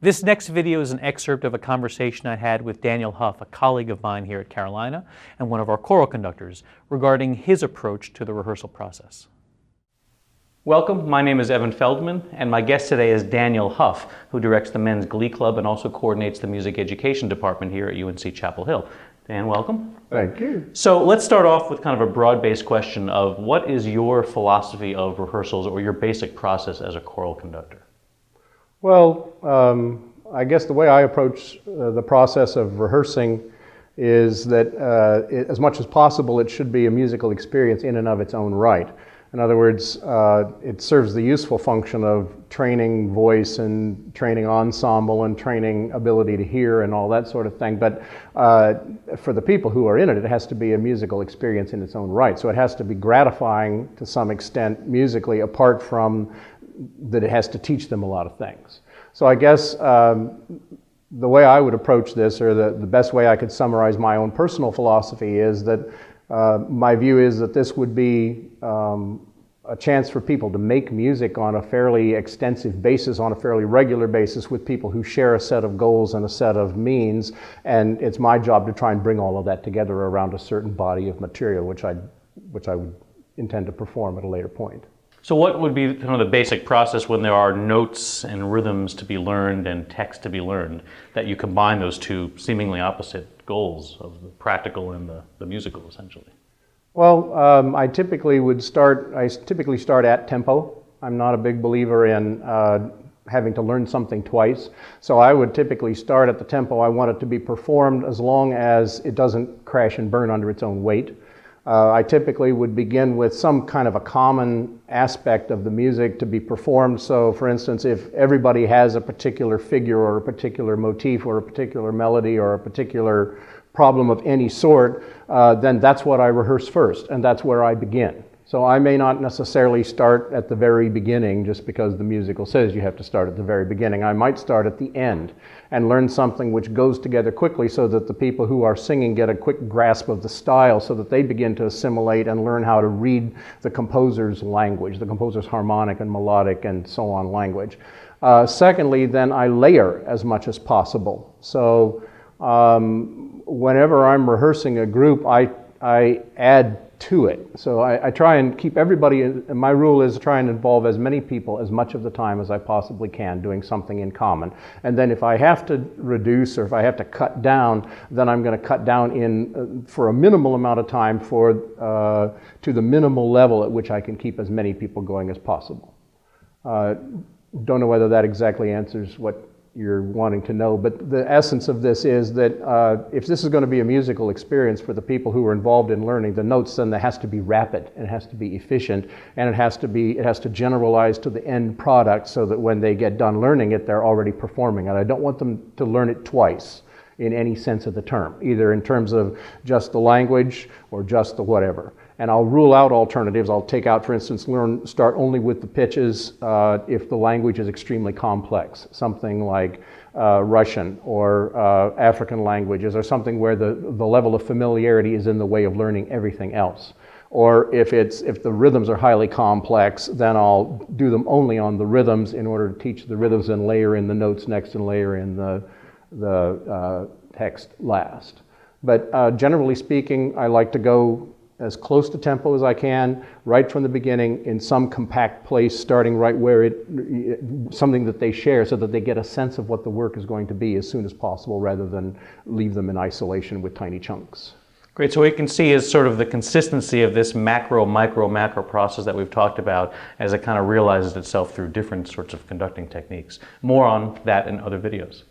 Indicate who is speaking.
Speaker 1: This next video is an excerpt of a conversation I had with Daniel Huff, a colleague of mine here at Carolina and one of our choral conductors, regarding his approach to the rehearsal process. Welcome, my name is Evan Feldman, and my guest today is Daniel Huff, who directs the Men's Glee Club and also coordinates the Music Education Department here at UNC Chapel Hill. Dan, welcome.
Speaker 2: Thank you.
Speaker 1: So let's start off with kind of a broad-based question of what is your philosophy of rehearsals or your basic process as a choral conductor?
Speaker 2: Well, I guess the way I approach the process of rehearsing is that as much as possible it should be a musical experience in and of its own right. In other words, it serves the useful function of training voice and training ensemble and training ability to hear and all that sort of thing. But for the people who are in it, it has to be a musical experience in its own right. So it has to be gratifying to some extent musically, apart from that it has to teach them a lot of things. So I guess the way I would approach this, or the best way I could summarize my own personal philosophy, is that my view is that this would be a chance for people to make music on a fairly extensive basis, on a fairly regular basis, with people who share a set of goals and a set of means, and it's my job to try and bring all of that together around a certain body of material, which I would intend to perform at a later point.
Speaker 1: So what would be kind of the basic process when there are notes and rhythms to be learned and text to be learned, that you combine those two seemingly opposite goals of the practical and the musical, essentially?
Speaker 2: Well, I typically start at tempo. I'm not a big believer in having to learn something twice. So I would typically start at the tempo I want it to be performed, as long as it doesn't crash and burn under its own weight. I typically would begin with some kind of a common aspect of the music to be performed. So for instance, if everybody has a particular figure or a particular motif or a particular melody or a particular problem of any sort, then that's what I rehearse first, and that's where I begin. So I may not necessarily start at the very beginning just because the musical says you have to start at the very beginning. I might start at the end and learn something which goes together quickly, so that the people who are singing get a quick grasp of the style, so that they begin to assimilate and learn how to read the composer's language, the composer's harmonic and melodic and so on language. Secondly, then I layer as much as possible. So whenever I'm rehearsing a group, I add to it. So I try and keep everybody, and my rule is to try and involve as many people as much of the time as I possibly can doing something in common. And then if I have to reduce, or if I have to cut down, then I'm going to cut down in for a minimal amount of time to the minimal level at which I can keep as many people going as possible. Don't know whether that exactly answers what you're wanting to know, but the essence of this is that if this is going to be a musical experience for the people who are involved in learning the notes, then it has to be rapid, and it has to be efficient, and it has to generalize to the end product, so that when they get done learning it, they're already performing. And I don't want them to learn it twice in any sense of the term, either in terms of just the language or just the whatever. And I'll rule out alternatives. I'll take out, for instance, start only with the pitches if the language is extremely complex, something like Russian or African languages, or something where the level of familiarity is in the way of learning everything else. Or if the rhythms are highly complex, then I'll do them only on the rhythms in order to teach the rhythms, and layer in the notes next and layer in the text last. But generally speaking, I like to go as close to tempo as I can, right from the beginning, in some compact place, starting right where something that they share, so that they get a sense of what the work is going to be as soon as possible, rather than leave them in isolation with tiny chunks.
Speaker 1: Great, so what you can see is sort of the consistency of this macro, micro, macro process that we've talked about as it kind of realizes itself through different sorts of conducting techniques. More on that in other videos.